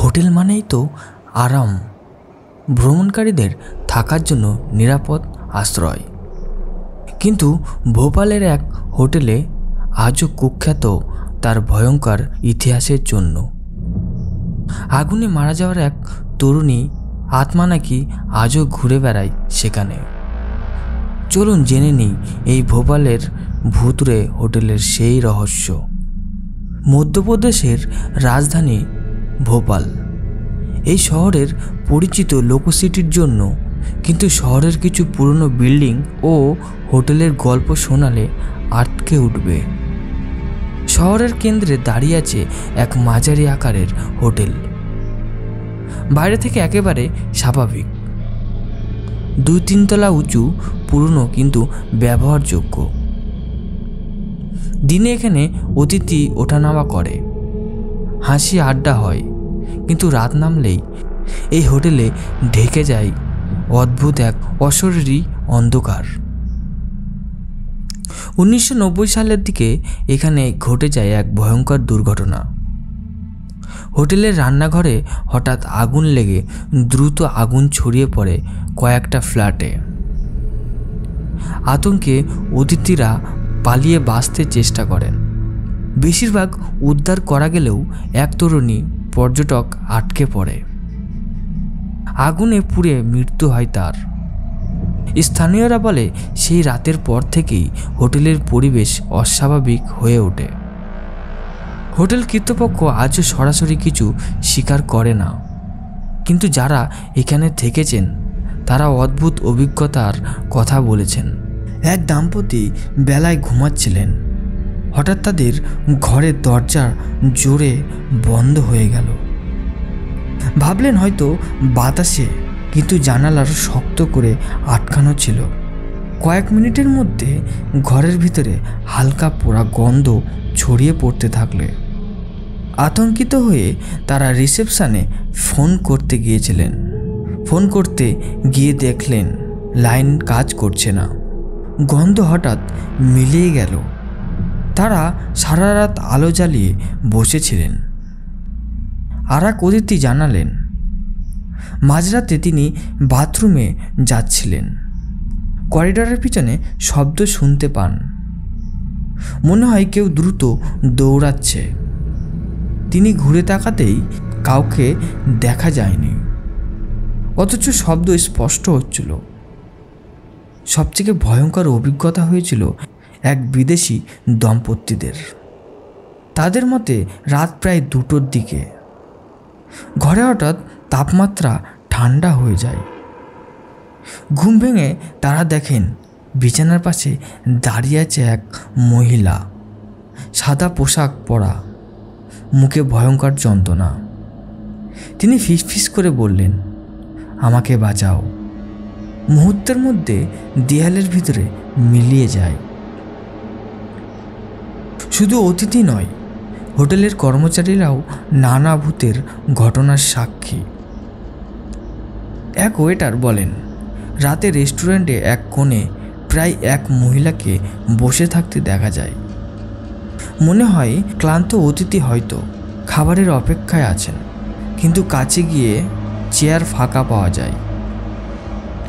Hotel মানেই তো আরাম, ভ্রমণকারীদের থাকার জন্য নিরাপদ আশ্রয়। কিন্তু ভোপালের এক হোটেলে আজও কুখ্যাত তার ভয়ঙ্কর ইতিহাসের জন্য। আগুনে মারা যাওয়ার এক তরুণী আত্মা নাকি আজও ঘুরে বেড়ায় সেখানে। চলুন জেনে নিই এই ভোপালের ভুতুড়ে হোটেলের সেই রহস্য। মধ্যপ্রদেশের রাজধানী ভোপাল এই শহরের পরিচিত লোকসিটির জন্য, কিন্তু শহরের কিছু পুরনো বিল্ডিং ও হোটেলের গল্প শোনালে আটকে উঠবে। শহরের কেন্দ্রে দাঁড়িয়ে আছে এক মাঝারি আকারের হোটেল। বাইরে থেকে একেবারে স্বাভাবিক, 2-3 তলা উঁচু, পুরনো কিন্তু ব্যবহারযোগ্য। দিনে এখানে অতিথি ওঠানামা করে, হাসি আড্ডা হয়, কিন্তু রাত নামলেই এই হোটেলে ঢেকে যায় অদ্ভুত এক অশরীরী অন্ধকার। 1990 সালের দিকে এখানে ঘটে যায় এক ভয়ঙ্কর দুর্ঘটনা। হোটেলের রান্নাঘরে হঠাৎ আগুন লেগে দ্রুত আগুন ছড়িয়ে পড়ে কয়েকটা ফ্ল্যাটে। আতঙ্কে অতিথিরা পালিয়ে বাঁচতে চেষ্টা করেন। বেশিরভাগ উদ্ধার করা গেলেও এক তরুণী পর্যটক আটকে পড়ে। আগুনে পুড়ে মৃত্যু হয় তার। স্থানীয়রা বলে সেই রাতের পর থেকেই হোটেলের পরিবেশ অস্বাভাবিক হয়ে ওঠে। হোটেল কর্তৃপক্ষ আজও সরাসরি কিছু স্বীকার করে না, কিন্তু যারা এখানে থেকেছেন তারা অদ্ভুত অভিজ্ঞতার কথা বলেছেন। এক দম্পতি বেলায় ঘুমাচ্ছিলেন, হঠাৎ তাদের ঘরের দরজা জোরে বন্ধ হয়ে গেল। ভাবলেন হয়তো বাতাসে, কিন্তু জানালার শক্ত করে আটকানো ছিল। কয়েক মিনিটের মধ্যে ঘরের ভিতরে হালকা পোড়া গন্ধ ছড়িয়ে পড়তে থাকলে আতঙ্কিত হয়ে তারা রিসেপশনে ফোন করতে গিয়েছিলেন। ফোন করতে গিয়ে দেখলেন লাইন কাজ করছে না, গন্ধ হঠাৎ মিলিয়ে গেল। তারা সারা রাত আলো জ্বালিয়ে বসেছিলেন। আর এক অতিথি জানালেন মাঝরাতে তিনি বাথরুমে যাচ্ছিলেন, করিডোরের পিছনে শব্দ শুনতে পান। মনে হয় কেউ দ্রুত দৌড়াচ্ছে। তিনি ঘুরে তাকাতেই কাউকে দেখা যায়নি, অথচ শব্দ স্পষ্ট হচ্ছিল। সবথেকে ভয়ঙ্কর অভিজ্ঞতা হয়েছিল এক বিদেশি দম্পতিদের। তাদের মতে রাত প্রায় 2টোর দিকে ঘরে হঠাৎ তাপমাত্রা ঠান্ডা হয়ে যায়। ঘুম ভেঙে তারা দেখেন বিছানার পাশে দাঁড়িয়ে আছে এক মহিলা, সাদা পোশাক পরা, মুখে ভয়ঙ্কর যন্ত্রণা। তিনি ফিসফিস করে বললেন, আমাকে বাঁচাও। মুহূর্তের মধ্যে দেয়ালের ভিতরে মিলিয়ে যায়। শুধু অতিথি নয়, হোটেলের কর্মচারীরাও নানা ভূতের ঘটনার সাক্ষী। এক ওয়েটার বলেন, রাতে রেস্টুরেন্টে এক কোণে প্রায় এক মহিলাকে বসে থাকতে দেখা যায়। মনে হয় ক্লান্ত অতিথি হয়তো খাবারের অপেক্ষায় আছেন, কিন্তু কাছে গিয়ে চেয়ার ফাঁকা পাওয়া যায়।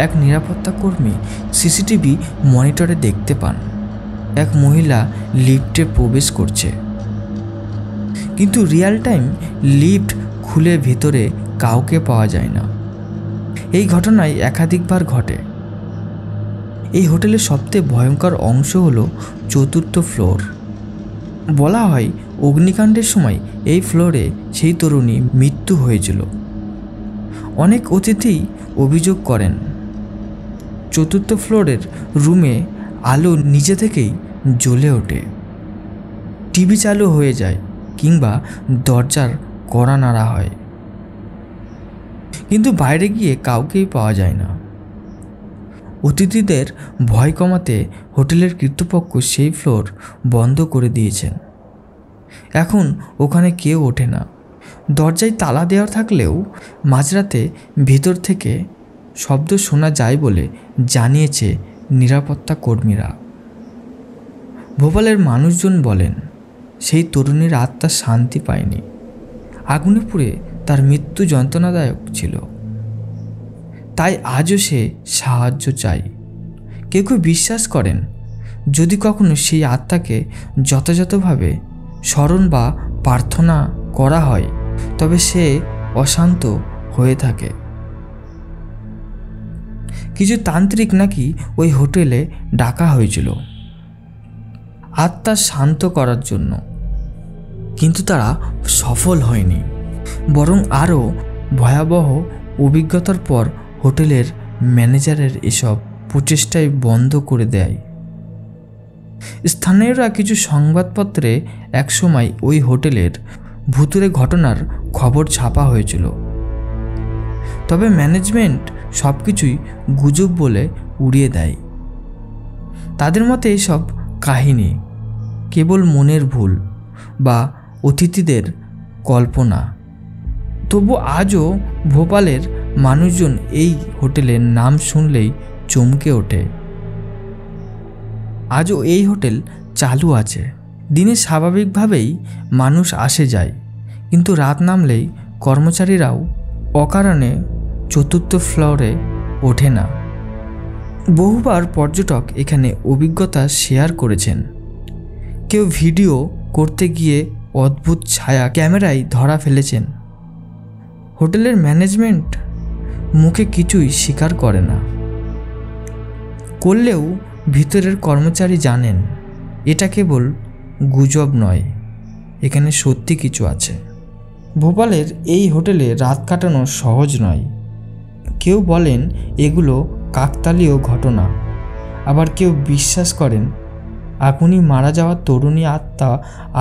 এক নিরাপত্তা কর্মী সিসিটিভি মনিটরে দেখতে পান এক মহিলা লিফটে প্রবেশ করছে, কিন্তু রিয়েল টাইম লিফট খুলে ভেতরে কাউকে পাওয়া যায় না। এই ঘটনায় একাধিকবার ঘটে। এই হোটেলের সবচেয়ে ভয়ঙ্কর অংশ হলো 4র্থ ফ্লোর। বলা হয় অগ্নিকাণ্ডের সময় এই ফ্লোরে সেই তরুণী মৃত্যু হয়েছিল। অনেক অতিথি অভিযোগ করেন 4র্থ ফ্লোরের রুমে আলো নিজে থেকেই জ্বলে ওঠে, টিভি চালু হয়ে যায় কিংবা দরজার কড়া নাড়া হয়, কিন্তু বাইরে গিয়ে কাউকেই পাওয়া যায় না। অতিথিদের ভয় কমাতে হোটেলের কর্তৃপক্ষ সেই ফ্লোর বন্ধ করে দিয়েছেন। এখন ওখানে কেউ ওঠে না। দরজায় তালা দেওয়া থাকলেও মাঝরাতে ভিতর থেকে শব্দ শোনা যায় বলে জানিয়েছে নিরাপত্তা কর্মীরা। ভোপালের মানুষজন বলেন সেই তরুণীর আত্মা শান্তি পায়নি। আগুনে পুড়ে তার মৃত্যু যন্ত্রণাদায়ক ছিল, তাই আজও সে সাহায্য চায়। কেউ কেউ বিশ্বাস করেন যদি কখনো সেই আত্মাকে যথাযথভাবে স্মরণ বা প্রার্থনা করা হয় তবে সে অশান্ত হয়ে থাকে। কিছু তান্ত্রিক নাকি ওই হোটেলে ডাকা হয়েছিল আত্মা শান্ত করার জন্য, কিন্তু তারা সফল হয়নি। বরং আরও ভয়াবহ অভিজ্ঞতার পর হোটেলের ম্যানেজারের এসব প্রচেষ্টাই বন্ধ করে দেয়। স্থানীয়রা কিছু সংবাদপত্রে একসময় ওই হোটেলের ভুতুড়ে ঘটনার খবর ছাপা হয়েছিল, তবে ম্যানেজমেন্ট সব কিছুই গুজব বলে উড়িয়ে দেয়। তাদের মতে এইসব কাহিনী কেবল মনের ভুল বা অতিথিদের কল্পনা। তবু আজও ভোপালের মানুষজন এই হোটেলের নাম শুনলেই চমকে ওঠে। আজও এই হোটেল চালু আছে। দিনে স্বাভাবিকভাবেই মানুষ আসে যায়, কিন্তু রাত নামলেই কর্মচারীরাও অকারণে চতুর্থ ফ্লোরে ওঠে না। বহুবার পর্যটক এখানে অভিজ্ঞতা শেয়ার করেছেন। কেউ ভিডিও করতে গিয়ে অদ্ভুত ছায়া ক্যামেরায় ধরা ফেলেছেন। হোটেলের ম্যানেজমেন্ট মুখে কিছুই স্বীকার করে না, করলেও ভিতরের কর্মচারী জানেন এটা কেবল গুজব নয়, এখানে সত্যি কিছু আছে। ভোপালের এই হোটেলে রাত কাটানো সহজ নয়। কেউ বলেন এগুলো কাকতালীয় ঘটনা, আবার কেউ বিশ্বাস করেন এখনই মারা যাওয়া তরুণী আত্মা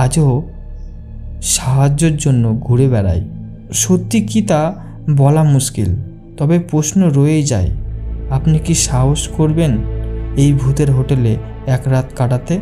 আজও সাহায্যের জন্য ঘুরে বেড়ায়। সত্যি কি তা বলা মুশকিল, তবে প্রশ্ন রয়েই যায়, আপনি কি সাহস করবেন এই ভূতের হোটেলে এক রাত কাটাতে?